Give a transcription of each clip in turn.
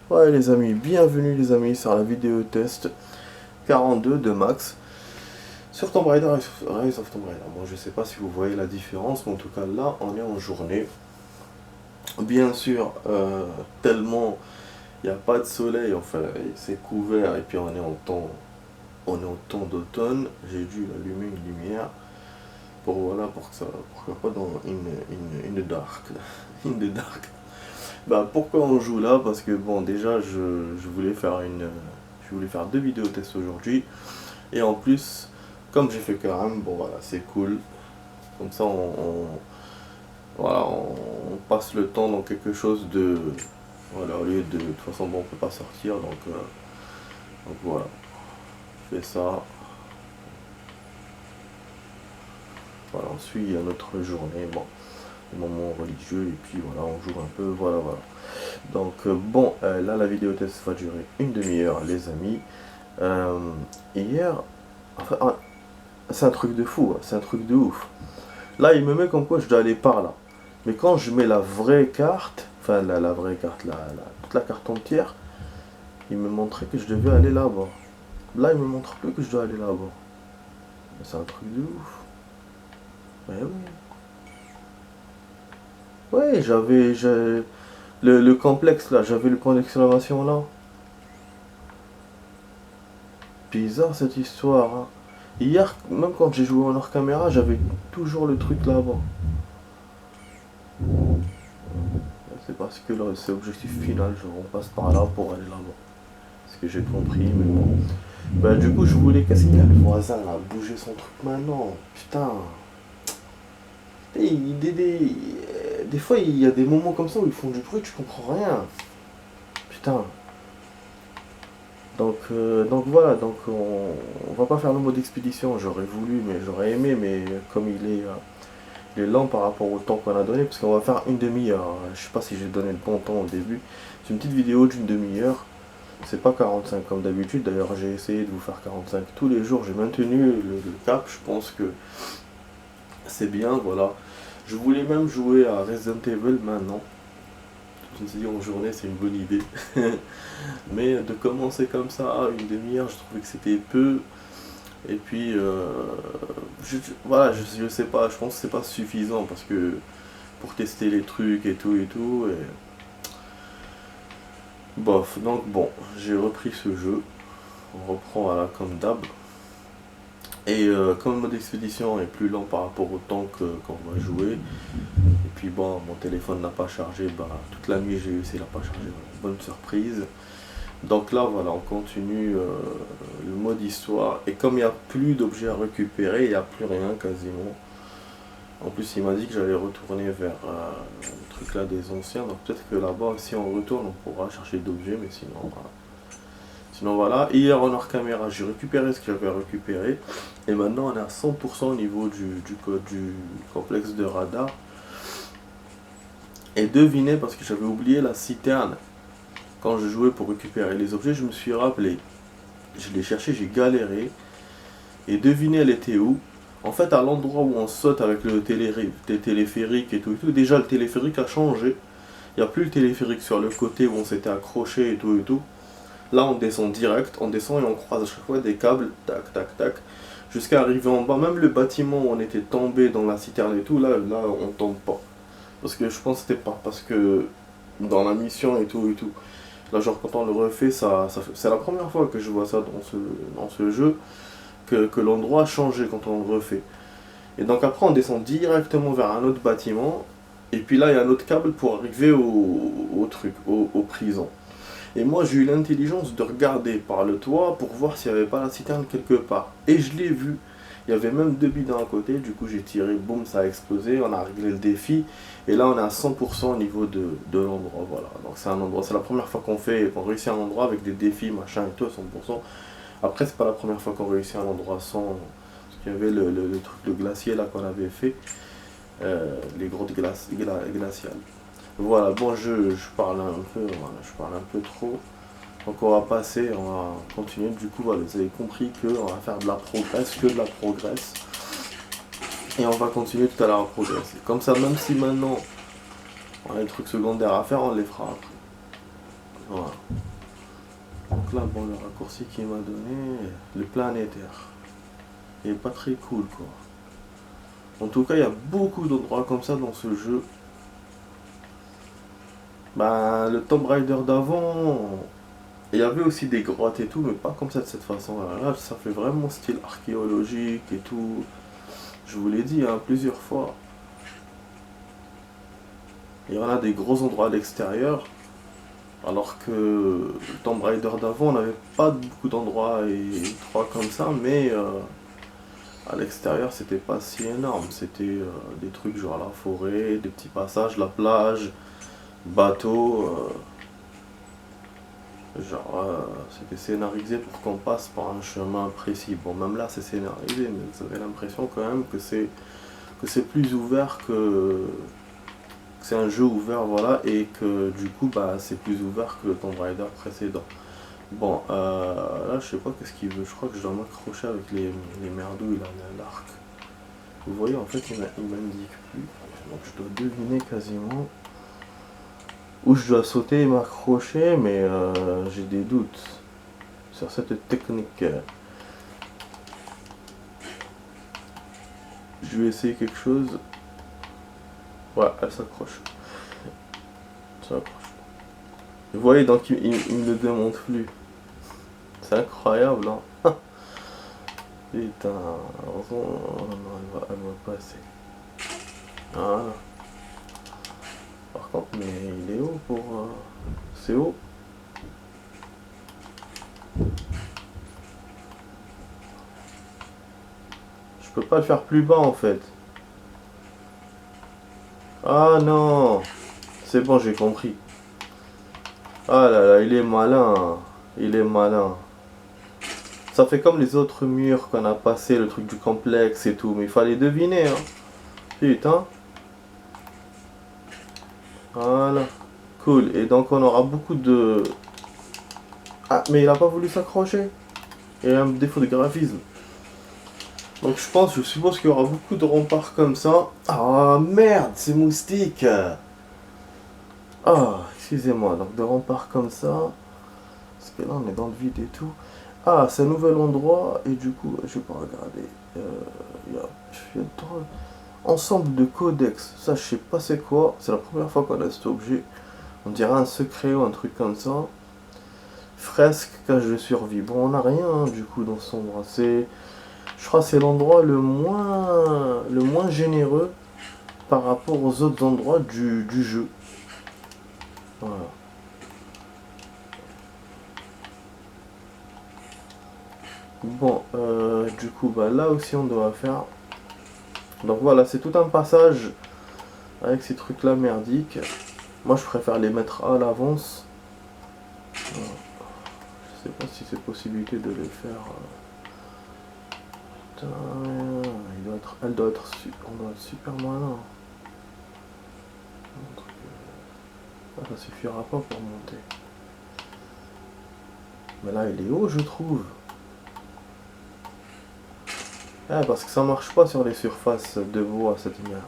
Ouais les amis, bienvenue les amis sur la vidéo test 42 de Max sur Tomb Raider et Rise of Tomb Raider. Bon, je sais pas si vous voyez la différence, mais en tout cas là on est en journée. Bien sûr, tellement il n'y a pas de soleil, enfin c'est couvert et puis on est en temps d'automne, j'ai dû allumer une lumière pour voilà pour que ça, pourquoi pas dans une dark, in the dark. Bah pourquoi on joue là? Parce que bon déjà je voulais faire deux vidéos test aujourd'hui. Et en plus, comme j'ai fait Karam, bon voilà, c'est cool. Comme ça voilà, on passe le temps dans quelque chose de. Voilà, au lieu de. De toute façon bon on peut pas sortir donc voilà. Je fais ça. Voilà, on suit notre journée, bon, le moment religieux, et puis voilà, on joue un peu, voilà. Donc bon, là la vidéo test va durer une demi-heure les amis. Hier, enfin, c'est un truc de fou, hein, c'est un truc de ouf. Là il me met comme quoi je dois aller par là. Mais quand je mets la vraie carte, enfin la vraie carte, toute la carte entière, il me montrait que je devais aller là-bas. Là il me montre plus que je dois aller là-bas. C'est un truc de ouf. Ouais oui. Ouais, le complexe là, j'avais le point d'exclamation là. Bizarre cette histoire, hein. Hier, même quand j'ai joué en hors caméra, j'avais toujours le truc là-bas. C'est parce que là, c'est objectif final, genre on passe par là pour aller là-bas. Ce que j'ai compris, mais bon. Bah du coup, je voulais, qu'est-ce qu'il y a le voisin là, bouger son truc maintenant, putain. Et des fois, il y a des moments comme ça où ils font du bruit, tu comprends rien. Putain. Donc voilà, on va pas faire le mode expédition, j'aurais voulu, mais j'aurais aimé, mais comme il est lent par rapport au temps qu'on a donné, parce qu'on va faire une demi-heure. Je sais pas si j'ai donné le bon temps au début. C'est une petite vidéo d'une demi-heure, c'est pas 45 comme d'habitude, d'ailleurs j'ai essayé de vous faire 45 tous les jours, j'ai maintenu le cap, je pense que c'est bien, voilà. Je voulais même jouer à Resident Evil maintenant. Je me suis dit en journée c'est une bonne idée. Mais de commencer comme ça à une demi-heure, je trouvais que c'était peu. Et puis voilà, je sais pas, je pense que c'est pas suffisant parce que pour tester les trucs et tout et bof, donc bon, j'ai repris ce jeu. On reprend voilà comme d'hab. Et comme le mode expédition est plus lent par rapport au temps qu'on va jouer, et puis bon, mon téléphone n'a pas chargé, bah toute la nuit j'ai essayé, il n'a pas chargé, voilà, bonne surprise. Donc là voilà, on continue le mode histoire, et comme il n'y a plus d'objets à récupérer, il n'y a plus rien quasiment. En plus il m'a dit que j'allais retourner vers le truc là des anciens, donc peut-être que là-bas si on retourne on pourra chercher d'objets, mais sinon voilà. Sinon voilà, hier en hors caméra j'ai récupéré ce que j'avais récupéré, et maintenant on est à 100% au niveau du complexe de radar. Et devinez, parce que j'avais oublié la citerne, quand je jouais pour récupérer les objets, je me suis rappelé. Je l'ai cherché, j'ai galéré. Et devinez, elle était où? En fait, à l'endroit où on saute avec le téléphérique et tout, déjà le téléphérique a changé. Il n'y a plus le téléphérique sur le côté où on s'était accroché et tout. Là, on descend direct, on descend et on croise à chaque fois des câbles, tac, tac, tac, jusqu'à arriver en bas. Même le bâtiment où on était tombé dans la citerne et tout, là on tombe pas. Parce que je pense que c'était pas parce que dans la mission et tout. Là, genre, quand on le refait, c'est la première fois que je vois ça dans ce jeu, que l'endroit a changé quand on le refait. Et donc après, on descend directement vers un autre bâtiment, et puis là, il y a un autre câble pour arriver au truc, aux prisons. Et moi, j'ai eu l'intelligence de regarder par le toit pour voir s'il n'y avait pas la citerne quelque part. Et je l'ai vu. Il y avait même deux bidons à côté, du coup j'ai tiré, boum, ça a explosé, on a réglé le défi. Et là on est à 100% au niveau de l'endroit, voilà. Donc c'est un endroit, c'est la première fois qu'on réussit un endroit avec des défis, machin et tout à 100%. Après c'est pas la première fois qu'on réussit un endroit sans... Parce qu'il y avait le truc, le glacier là qu'on avait fait, les grottes glaciales. Voilà, bon je parle un peu, voilà, je parle un peu trop. Donc on va passer, on va continuer, du coup voilà, vous avez compris qu'on va faire de la progresse, que de la progresse. Et on va continuer tout à l'heure à progresser. Comme ça, même si maintenant on a des trucs secondaires à faire, on les fera après. Voilà. Donc là, bon, le raccourci qu'il m'a donné, le planétaire. Il est pas très cool, quoi. En tout cas, il y a beaucoup d'endroits comme ça dans ce jeu. Bah, le Tomb Raider d'avant, il y avait aussi des grottes et tout, mais pas comme ça de cette façon-là. Là, ça fait vraiment style archéologique et tout. Je vous l'ai dit hein, plusieurs fois. Il y en a des gros endroits à l'extérieur. Alors que le Tomb Raider d'avant, on n'avait pas beaucoup d'endroits étroits comme ça, mais à l'extérieur, c'était pas si énorme. C'était des trucs genre la forêt, des petits passages, la plage, bateau. C'était scénarisé pour qu'on passe par un chemin précis. Bon, même là, c'est scénarisé, mais vous avez l'impression quand même que c'est plus ouvert que c'est un jeu ouvert, voilà, et que du coup, bah, c'est plus ouvert que le Tomb Raider précédent. Bon, là, je sais pas qu'est-ce qu'il veut. Je crois que je dois m'accrocher avec les merdouilles, là, l'arc. Vous voyez, en fait, il m'indique plus. Donc, je dois deviner quasiment où je dois sauter et m'accrocher, mais j'ai des doutes sur cette technique. Je vais essayer quelque chose. Ouais, elle s'accroche. Ça accroche. Vous voyez, donc il me le démonte plus. C'est incroyable, hein. Putain, heureusement, non, elle va passer. Voilà. Par contre, mais il est haut pour... C'est haut. Je peux pas le faire plus bas, en fait. Ah non. C'est bon, j'ai compris. Ah là là, il est malin. Il est malin. Ça fait comme les autres murs qu'on a passé, le truc du complexe et tout. Mais il fallait deviner, hein. Putain. Voilà. Cool. Et donc on aura beaucoup de... Ah, mais il a pas voulu s'accrocher. Il y a un défaut de graphisme. Donc je suppose qu'il y aura beaucoup de remparts comme ça. Ah merde, c'est moustique. Ah, excusez-moi. Donc de remparts comme ça. Parce que là on est dans le vide et tout. Ah, c'est un nouvel endroit. Et du coup, je vais pas regarder. Je viens de... Ensemble de codex. Ça, je sais pas c'est quoi. C'est la première fois qu'on a cet objet. On dirait un secret ou un truc comme ça. Fresque, cage de survie. Bon, on n'a rien hein, du coup dans cet endroit. Je crois que c'est l'endroit le moins généreux par rapport aux autres endroits du jeu. Voilà. Bon, du coup, bah, là aussi on doit faire. Donc voilà, c'est tout un passage avec ces trucs là merdiques. Moi je préfère les mettre à l'avance. Voilà. Je sais pas si c'est possibilité de les faire. Putain, on doit être super malin. Ça suffira pas pour monter. Mais là il est haut je trouve. Ah, parce que ça marche pas sur les surfaces de bois cette merde.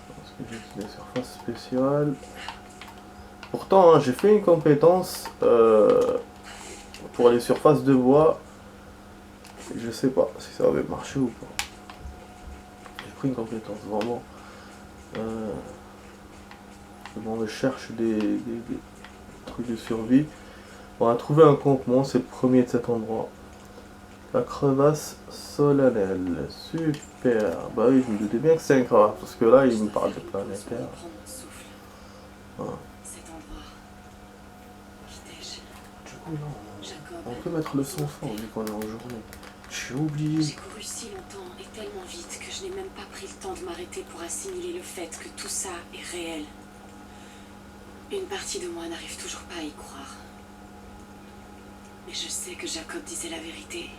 Parce que j'ai des surfaces spéciales. Pourtant hein, j'ai fait une compétence pour les surfaces de bois. Je sais pas si ça avait marché ou pas. J'ai pris une compétence vraiment. Bon, je cherche des trucs de survie. On a trouvé un campement, c'est le premier de cet endroit. La crevasse solennelle. Super. Bah oui, je me doutais bien que c'est une crevasse, parce que là, il me parle de planétaire. Voilà. Du coup, là, on peut mettre le son fort vu qu'on est en journée. J'ai oublié. J'ai couru si longtemps et tellement vite que je n'ai même pas pris le temps de m'arrêter pour assimiler le fait que tout ça est réel. Une partie de moi n'arrive toujours pas à y croire. Mais je sais que Jacob disait la vérité.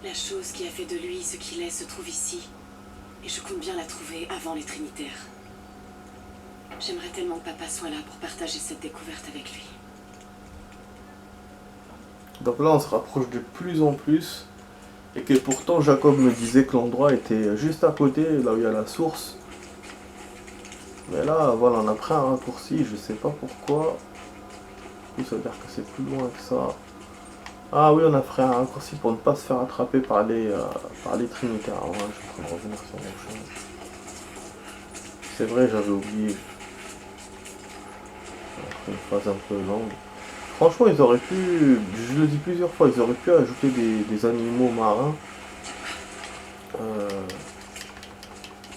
La chose qui a fait de lui ce qu'il est se trouve ici. Et je compte bien la trouver avant les Trinitaires. J'aimerais tellement que papa soit là pour partager cette découverte avec lui. Donc là, on se rapproche de plus en plus. Et que pourtant, Jacob me disait que l'endroit était juste à côté, là où il y a la source. Mais là, voilà, on a pris un raccourci, je sais pas pourquoi. coup, ça veut dire que c'est plus loin que ça. Ah oui, on a fait un raccourci pour ne pas se faire attraper par les trinitaires. Ah ouais, je suis en train de revenir sur mon chemin. C'est vrai, j'avais oublié. Une phase un peu longue. Franchement, ils auraient pu, je le dis plusieurs fois, ils auraient pu ajouter des animaux marins.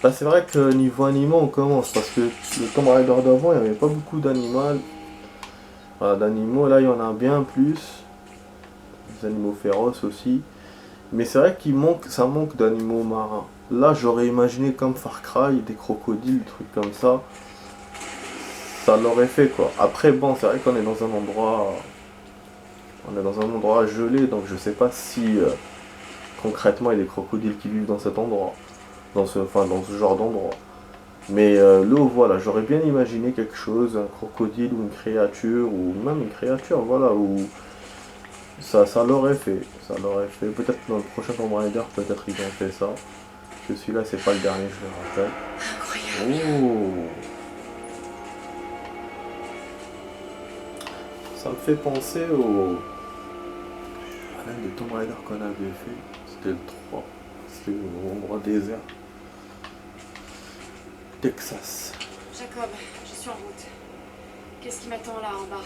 Là, c'est vrai que niveau animaux, on commence parce que le Tomb Raider d'avant, il n'y avait pas beaucoup d'animaux. Voilà, d'animaux, là, il y en a bien plus. Des animaux féroces aussi. Mais c'est vrai ça manque d'animaux marins. Là, j'aurais imaginé comme Far Cry, des crocodiles, des trucs comme ça. Ça l'aurait fait quoi. Après, bon, c'est vrai qu'on est dans un endroit. On est dans un endroit gelé, donc je sais pas si concrètement il y a des crocodiles qui vivent dans cet endroit. Dans ce genre d'endroit. Mais l'eau, voilà, j'aurais bien imaginé quelque chose, un crocodile ou une créature, ou même une créature, voilà, ou ça l'aurait fait. Ça l'aurait fait. Peut-être dans le prochain Tomb Raider, peut-être ils ont fait ça. Parce que celui-là, c'est pas le dernier, je le rappelle. Incroyable. Oh! Ça me fait penser à l'un des Tomb Raider qu'on avait fait. C'était le 3. C'était au endroit désert. Texas. Jacob, je suis en route. Qu'est-ce qui m'attend là en bas?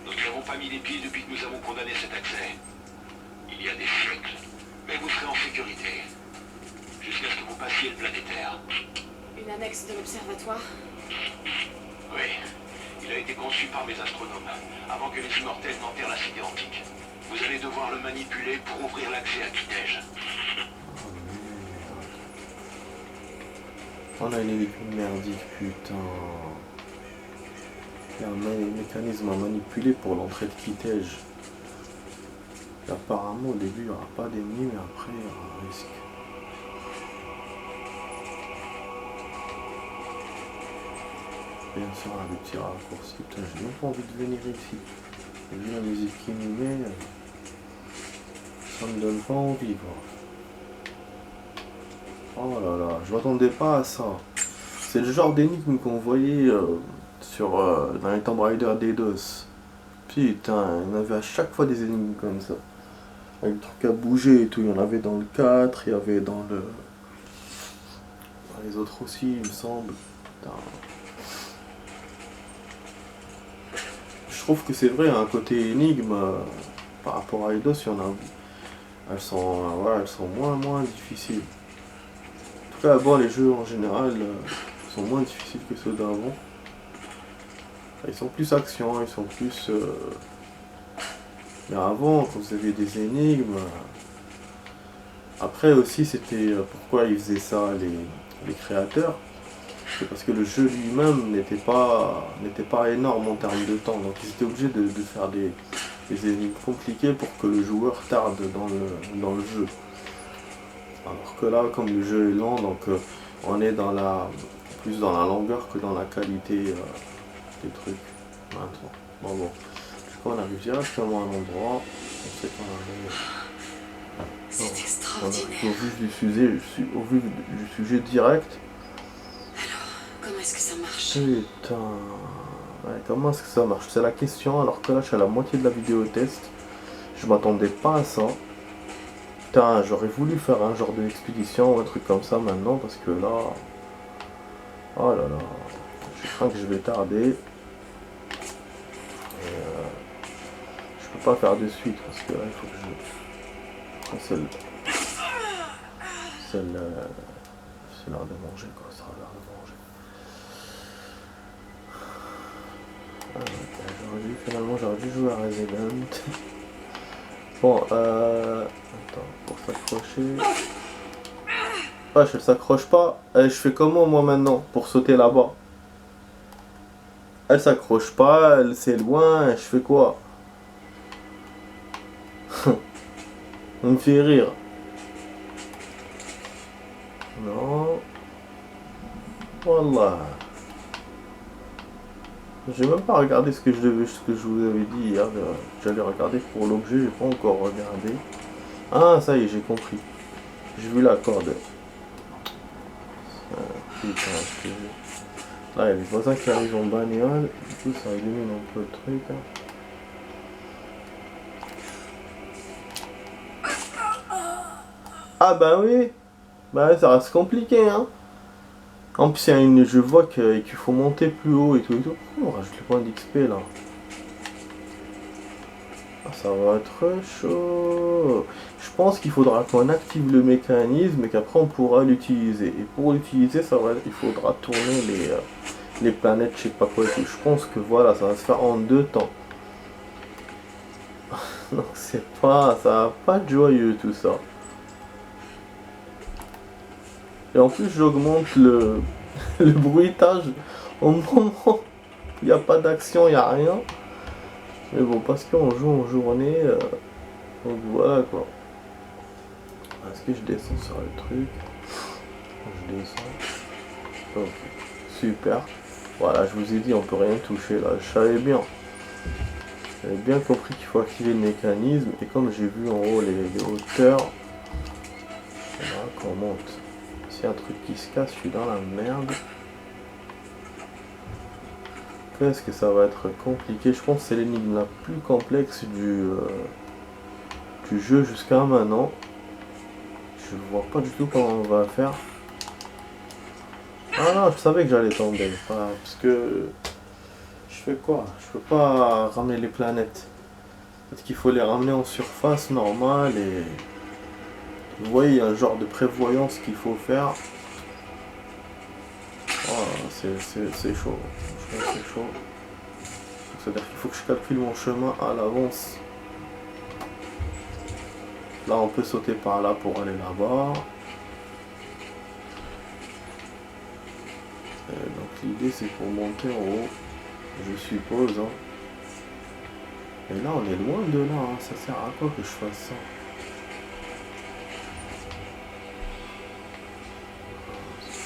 Nous n'avons pas mis les pieds depuis que nous avons condamné cet accès. Il y a des siècles. Mais vous serez en sécurité. Jusqu'à ce que vous passiez le planétaire. Une annexe de l'observatoire? Oui. Il a été conçu par mes astronomes, avant que les immortels n'enterrent la cité antique. Vous allez devoir le manipuler pour ouvrir l'accès à Kitej. On a une énigme merdique, putain. Il y a un mécanisme à manipuler pour l'entrée de Kitej. Et apparemment, au début, il n'y aura pas d'ennemis, mais après, il y aura un risque. Bien sûr, un petit raccourci. Putain, j'ai même pas envie de venir ici. Vu la musique qui nous met, ça me donne pas envie, quoi. Oh là là, je m'attendais pas à ça. C'est le genre d'énigme qu'on voyait dans les Tomb Raider DDoS. Putain, il y en avait à chaque fois des énigmes comme ça. Avec des trucs à bouger et tout. Il y en avait dans le 4, il y avait dans les autres aussi, il me semble. Putain. Je trouve que c'est vrai, un côté énigme par rapport à Eidos, il y en a. Elles sont moins difficiles. En tout cas, bon, les jeux en général sont moins difficiles que ceux d'avant. Ils sont plus action, ils sont plus. Mais avant, quand vous aviez des énigmes. Après aussi, c'était pourquoi ils faisaient ça, les créateurs. C'est parce que le jeu lui-même n'était pas énorme en termes de temps. Donc ils étaient obligés de faire des énigmes compliquées pour que le joueur tarde dans le jeu. Alors que là, comme le jeu est lent, donc on est plus dans la longueur que dans la qualité des trucs maintenant. Bon. Du coup, on arrive directement à l'endroit. On sait qu'on arrive. C'est extraordinaire. Au vu du sujet direct. Comment est-ce que ça marche? Putain. Ouais, comment est-ce que ça marche? C'est la question, alors que là, je suis à la moitié de la vidéo test. Je m'attendais pas à ça. Putain, j'aurais voulu faire un genre d'expédition ou un truc comme ça maintenant, parce que là... Oh là là. Je crains que je vais tarder. Et je peux pas faire de suite, parce que là, il faut que je... C'est l'heure de manger, quoi. Ça sera l'heure de manger. Finalement, j'aurais dû jouer à Resident. Bon, attends, pour s'accrocher... Ah, je s'accroche pas. Je fais comment, moi, maintenant, pour sauter là-bas? Elle s'accroche pas, c'est loin, je fais quoi? On me fait rire. Non. Wallah. J'ai même pas regardé ce que je vous avais dit hier. J'allais regarder pour l'objet, j'ai pas encore regardé. Ah, ça y est, j'ai compris. J'ai vu la corde. Putain, Là, il y a les voisins qui arrivent en bagnole. Du coup, ça illumine un peu le truc. Hein. Ah bah oui. Bah ouais, ça reste compliqué, hein. En plus, je vois qu'il faut monter plus haut et tout et tout. Pourquoi on rajoute le point d'XP là? Ah, ça va être chaud. Je pense qu'il faudra qu'on active le mécanisme et qu'après on pourra l'utiliser. Et pour l'utiliser, il faudra tourner les planètes, je sais pas quoi et tout. Je pense que voilà, ça va se faire en 2 temps. Donc ça va pas être joyeux tout ça. Et en plus, j'augmente le bruitage au moment où il n'y a pas d'action, il n'y a rien. Mais bon, parce qu'on joue en journée, donc voilà quoi. Est-ce que je descends sur le truc? Je descends. Ok, super. Voilà, je vous ai dit, on peut rien toucher là. Je savais bien. J'avais bien compris qu'il faut activer le mécanisme. Et comme j'ai vu en haut les hauteurs, voilà, qu'on monte. S'il y a un truc qui se casse, je suis dans la merde. Qu'est-ce que ça va être compliqué? Je pense que c'est l'énigme la plus complexe du jeu jusqu'à maintenant. Je vois pas du tout comment on va faire. Ah non, je savais que j'allais tomber. Parce que je fais quoi? Je peux pas ramener les planètes. Parce qu'il faut les ramener en surface normale et... Vous voyez, il y a un genre de prévoyance qu'il faut faire. Oh, c'est chaud. Franchement, c'est chaud. C'est-à-dire qu'il faut que je calcule mon chemin à l'avance. Là, on peut sauter par là pour aller là-bas. Donc l'idée, c'est pour monter en haut, je suppose. Hein. Et là, on est loin de là. Hein. Ça sert à quoi que je fasse ça?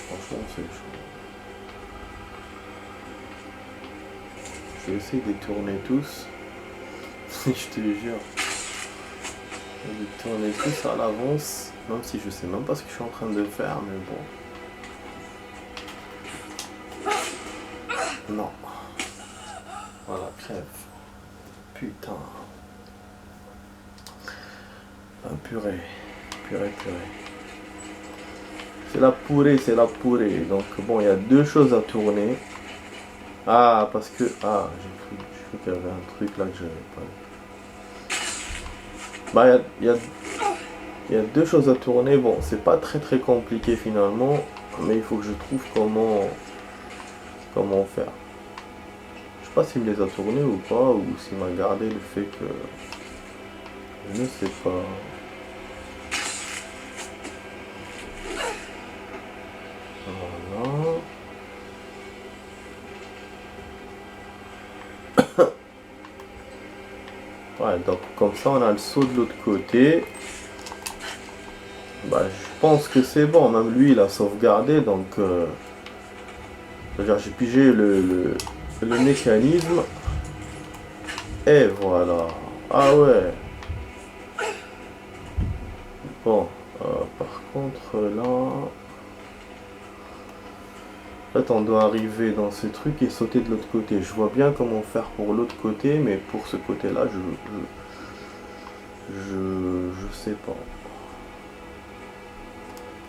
Franchement, c'est chaud. Je vais essayer de les tourner tous. Je te jure. Je vais les tourner tous à l'avance. Même si je sais même pas ce que je suis en train de faire, mais bon. Non. Voilà, crève. Putain. Ah, purée. Purée. C'est la purée. Donc bon, il y a 2 choses à tourner. Ah, parce que... Ah, j'ai cru qu'il y avait un truc là que j'avais pas. Bah, il y a 2 choses à tourner. Bon, c'est pas très compliqué finalement. Mais il faut que je trouve comment faire. Je sais pas s'il me les a tournés ou pas. Ou s'il m'a gardé le fait que... Je ne sais pas. Voilà. Ouais, donc comme ça on a le saut de l'autre côté. Bah je pense que c'est bon, même lui il a sauvegardé, donc c'est-à-dire j'ai pigé le mécanisme. Et voilà. Ah ouais. Bon, par contre là... En fait, on doit arriver dans ce truc et sauter de l'autre côté. Je vois bien comment faire pour l'autre côté, mais pour ce côté-là, je sais pas.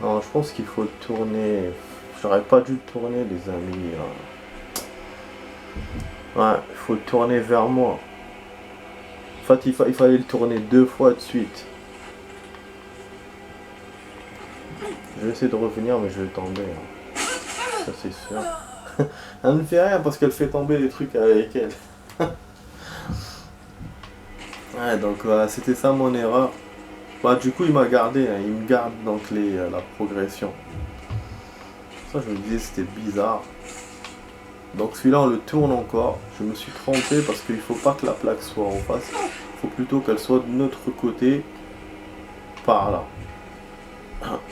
Non, je pense qu'il faut le tourner. J'aurais pas dû le tourner, les amis. Ouais, il faut le tourner vers moi. En fait, il fallait le tourner 2 fois de suite. Je vais essayer de revenir, mais je vais tomber. Hein. Ça c'est sûr. Elle ne fait rien parce qu'elle fait tomber les trucs avec elle. Ouais, donc voilà, c'était ça mon erreur. Bah du coup il m'a gardé, hein. Il me garde donc la progression. Ça je me disais c'était bizarre. Donc celui-là on le tourne encore. Je me suis trompé parce qu'il faut pas que la plaque soit en face. Il faut plutôt qu'elle soit de notre côté. Par là.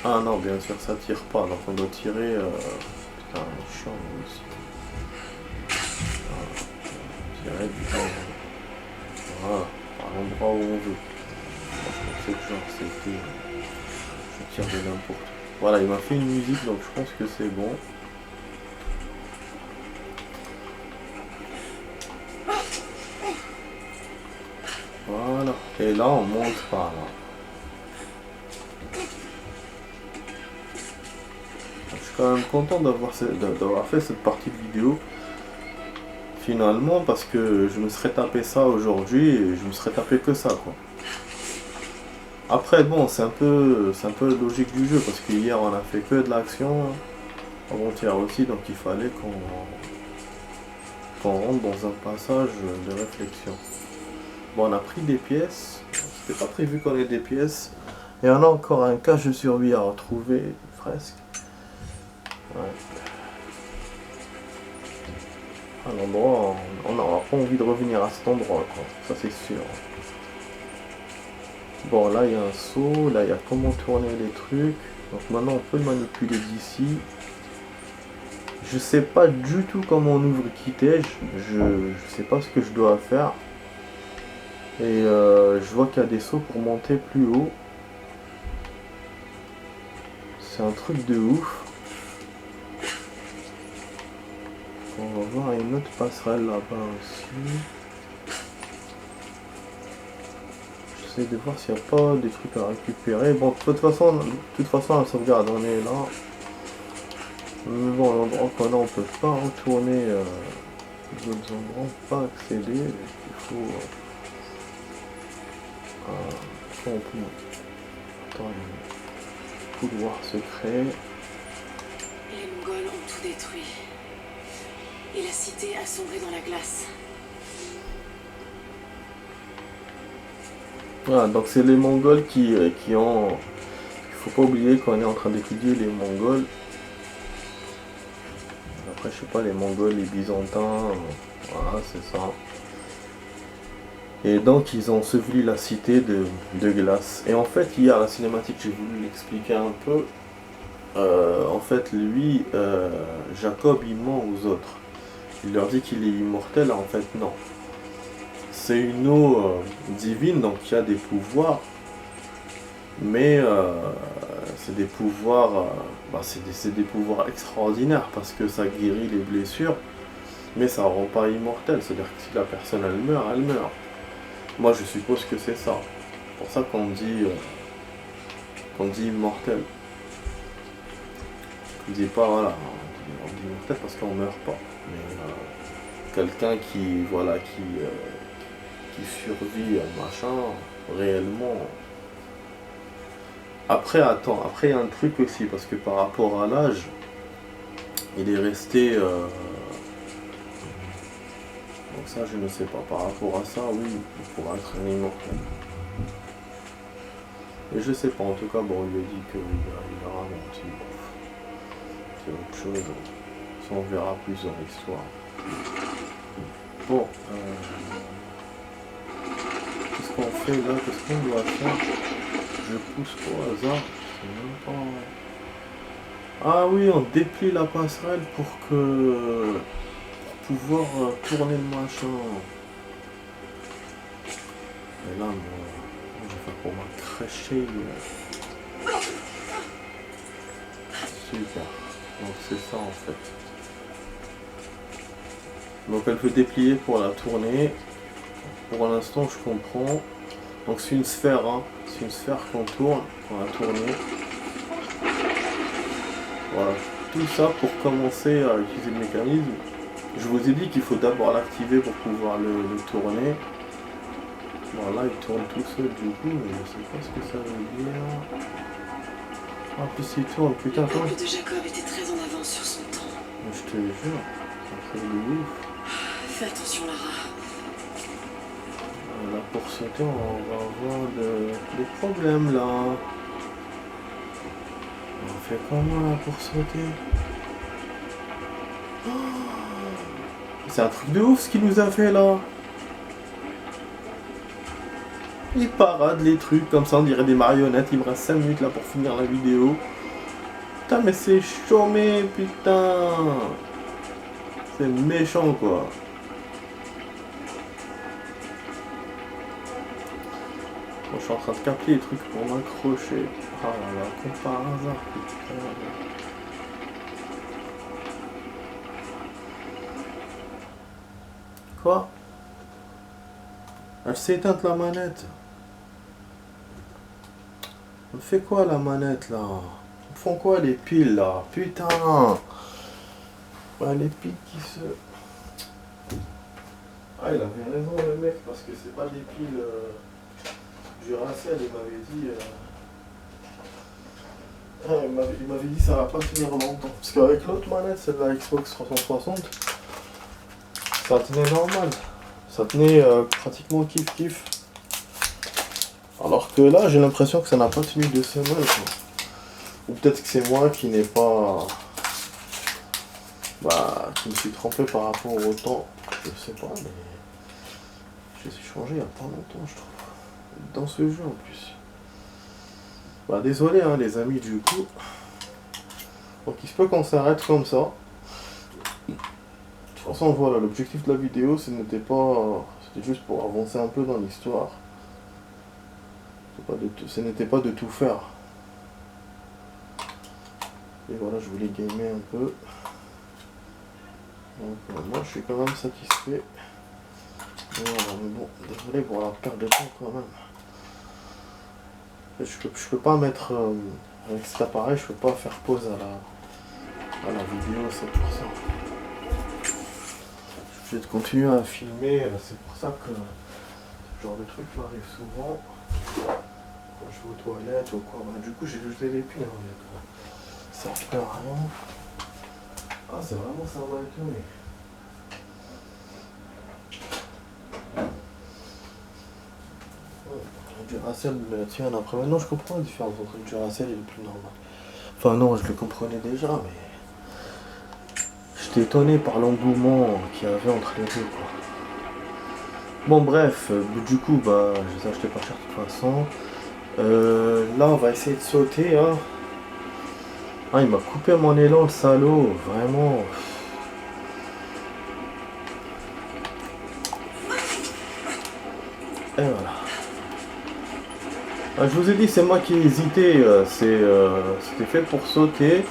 Ah non, bien sûr ça tire pas, donc on doit tirer... Putain, chiant aussi. Tirer voilà, par l'endroit où on veut. Moi je pensais que genre c'était... Je tire de n'importe où. Voilà, il m'a fait une musique, donc je pense que c'est bon. Voilà. Et là, on monte par là. Je suis quand même content d'avoir fait cette partie de vidéo. Finalement, parce que je me serais tapé ça aujourd'hui et je me serais tapé que ça, quoi. Après, bon, c'est un peu logique du jeu, parce qu'hier, on a fait que de l'action. Avant-hier aussi, donc il fallait qu'on rentre dans un passage de réflexion. Bon, on a pris des pièces. C'était pas prévu qu'on ait des pièces. Et on a encore un cache de survie à retrouver, presque. Ouais. À l'endroit, on n'aura pas envie de revenir à cet endroit, quoi. Ça c'est sûr. Bon, là il y a un saut, là il y a comment tourner les trucs. Donc maintenant on peut le manipuler d'ici. Je sais pas du tout comment on ouvre Kitej. Je sais pas ce que je dois faire. Et je vois qu'il y a des sauts pour monter plus haut. C'est un truc de ouf. On va voir une autre passerelle là-bas aussi. J'essaie de voir s'il n'y a pas des trucs à récupérer. Bon, de toute façon la sauvegarde, on est là. Mais bon, l'endroit qu'on a, on peut pas retourner. Les autres endroits, on peut pas accéder. Il faut... on peut... Attends, le couloir secret. Les Mongols ont tout détruit. Et la cité a sombré dans la glace. Voilà, donc c'est les Mongols qui ont... Il faut pas oublier qu'on est en train d'étudier les Mongols. Après, je sais pas, les Mongols, les Byzantins, voilà, c'est ça. Et donc, ils ont enseveli la cité de glace. Et en fait, hier, la cinématique, j'ai voulu l'expliquer un peu. En fait, lui, Jacob, il ment aux autres. Il leur dit qu'il est immortel, en fait, non. C'est une eau divine, donc il y a des pouvoirs. Mais c'est des pouvoirs, c'est des pouvoirs extraordinaires parce que ça guérit les blessures, mais ça rend pas immortel. C'est-à-dire que si la personne elle meurt, elle meurt. Moi je suppose que c'est ça. C'est pour ça qu'on dit immortel. On dit pas voilà, on dit immortel parce qu'on meurt pas. Mais quelqu'un qui survit machin réellement. Après, attends, après il y a un truc aussi, parce que par rapport à l'âge, il est resté... Donc ça, je ne sais pas. Par rapport à ça, oui, il pourra être un immortel. Et je sais pas, en tout cas, bon, il a dit qu'il a ralenti. C'est autre chose. Ça, on verra plus dans l'histoire. Bon, qu'est-ce qu'on fait là? Qu'est-ce qu'on doit faire? Je pousse au hasard, c'est même pas... Ah oui, on déplie la passerelle pour pouvoir tourner le machin. Et là, moi, je vais faire pour m'accrocher. Super. Donc c'est ça en fait. Donc elle peut déplier pour la tourner. Pour l'instant, je comprends. Donc c'est une sphère, hein. C'est une sphère qu'on tourne, qu'on a tourné. Voilà, tout ça pour commencer à utiliser le mécanisme. Je vous ai dit qu'il faut d'abord l'activer pour pouvoir le tourner. Voilà, il tourne tout seul du coup, mais je sais pas ce que ça veut dire. En plus il tourne, putain, Le peuple de Jacob était très en avance sur son temps. Je te jure, c'est un truc de ouf. Fais attention, Lara. Là pour sauter, on va avoir des problèmes là. On fait comment là pour sauter? Oh, c'est un truc de ouf ce qu'il nous a fait là. Il parade les trucs comme ça, on dirait des marionnettes. Il me reste 5 minutes là pour finir la vidéo. Putain mais c'est chômé, putain. C'est méchant quoi. Bon, je suis en train de capter les trucs pour m'accrocher. Ah là là, comme par hasard, putain. Quoi? Elle s'est éteinte la manette. On fait quoi la manette là? Ils font quoi les piles là? Putain! Ouais, les piles qui se... Ah, il avait raison le mec, parce que c'est pas des piles Duracell, il m'avait dit... il m'avait dit ça va pas tenir longtemps. Parce qu'avec l'autre manette, celle de la Xbox 360, ça tenait normal. Ça tenait pratiquement kiff. Alors que là, j'ai l'impression que ça n'a pas tenu 2 semaines. Quoi. Ou peut-être que c'est moi qui n'ai pas... qui me suis trompé par rapport au temps. Je sais pas, mais... J'ai changé il y a pas longtemps, je trouve. Dans ce jeu, en plus. Désolé, hein, les amis, du coup. Donc, il se peut qu'on s'arrête comme ça. De toute façon, voilà, l'objectif de la vidéo, c'était juste pour avancer un peu dans l'histoire. Ce n'était pas de tout faire. Et voilà, je voulais gamer un peu. Donc, moi, je suis quand même satisfait. Voilà, mais bon, désolé pour la perte de temps quand même. Je peux pas mettre... avec cet appareil, je peux pas faire pause à la vidéo, c'est pour ça. Je vais continuer à filmer, c'est pour ça que ce genre de truc m'arrive souvent. Quand je vais aux toilettes ou quoi. Du coup, j'ai jeté les piles, ça ne fait rien. Ah, c'est vraiment ça m'a étonné. Duracell, tiens, après maintenant je comprends la différence entre le Duracell et le plus normal. Enfin non, je le comprenais déjà, mais j'étais étonné par l'engouement qu'il y avait entre les deux, quoi. Bon bref, du coup, je les ai achetés pas cher de toute façon. Là, on va essayer de sauter, hein. Ah, il m'a coupé mon élan, le salaud, vraiment. Et voilà. Je vous ai dit, c'est moi qui ai hésité, c'était fait pour sauter.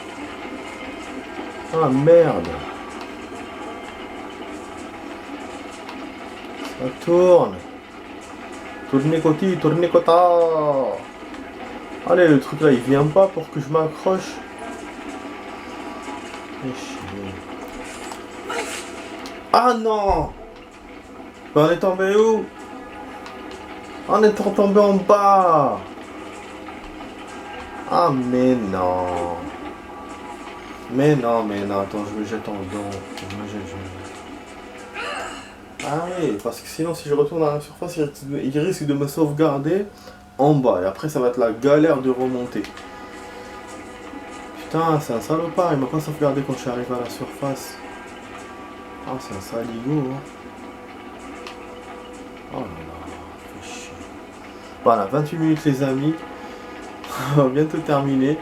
Ah merde. Ça tourne. Tournez cota. Allez, le truc là, il vient pas pour que je m'accroche. Ah non. On est tombé où? On est tombé en bas. Ah mais non. Mais non, attends, je me jette en dedans. Ah oui, parce que sinon si je retourne à la surface, il risque de me sauvegarder en bas. Et après ça va être la galère de remonter. Putain, c'est un salopard, il m'a pas sauvegardé quand je suis arrivé à la surface. Ah, c'est un saligo. Hein. Oh là là, fait chier. Voilà, 28 minutes les amis. On va bientôt terminer.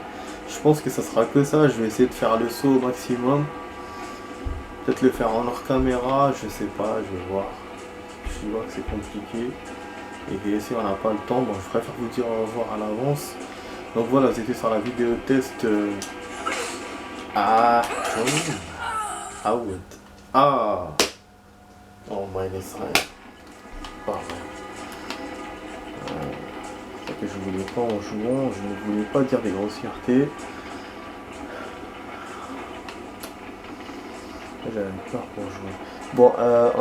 Je pense que ça sera que ça. Je vais essayer de faire le saut au maximum. Peut-être le faire en hors caméra, je sais pas, je vais voir. Je vois que c'est compliqué. Et que si on n'a pas le temps, je préfère vous dire au revoir à l'avance. Donc voilà, c'était sur la vidéo test. Ah oh my god. Pardon. Que je voulais pas en jouant, je ne voulais pas dire des grossièretés. J'avais peur pour jouer. Bon, voilà,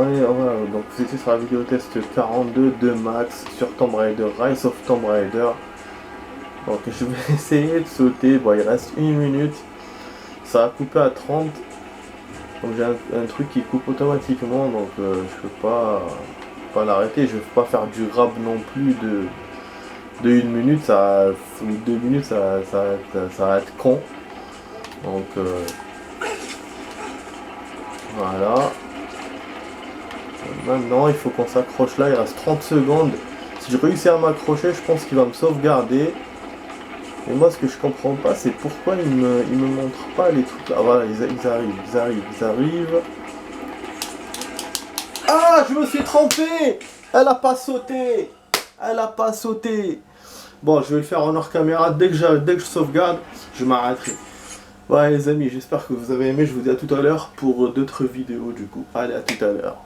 donc vous étiez sur la vidéo test 42 de Max sur Tomb Raider, Rise of Tomb Raider. Donc je vais essayer de sauter. Bon, il reste 1 minute. Ça a coupé à 30. Donc j'ai un truc qui coupe automatiquement, donc je peux pas l'arrêter. Je ne vais pas faire du grab non plus de 1 minute, ou 2 minutes, ça va être con. Donc voilà. Maintenant il faut qu'on s'accroche là, il reste 30 secondes. Si je réussis à m'accrocher, je pense qu'il va me sauvegarder. Et moi ce que je comprends pas, c'est pourquoi il me montre pas les trucs là. Voilà, ils arrivent. Ah, je me suis trompé. Elle a pas sauté. Bon, je vais le faire en hors caméra. Dès que je sauvegarde, je m'arrêterai. Ouais les amis, j'espère que vous avez aimé. Je vous dis à tout à l'heure pour d'autres vidéos du coup. Allez, à tout à l'heure.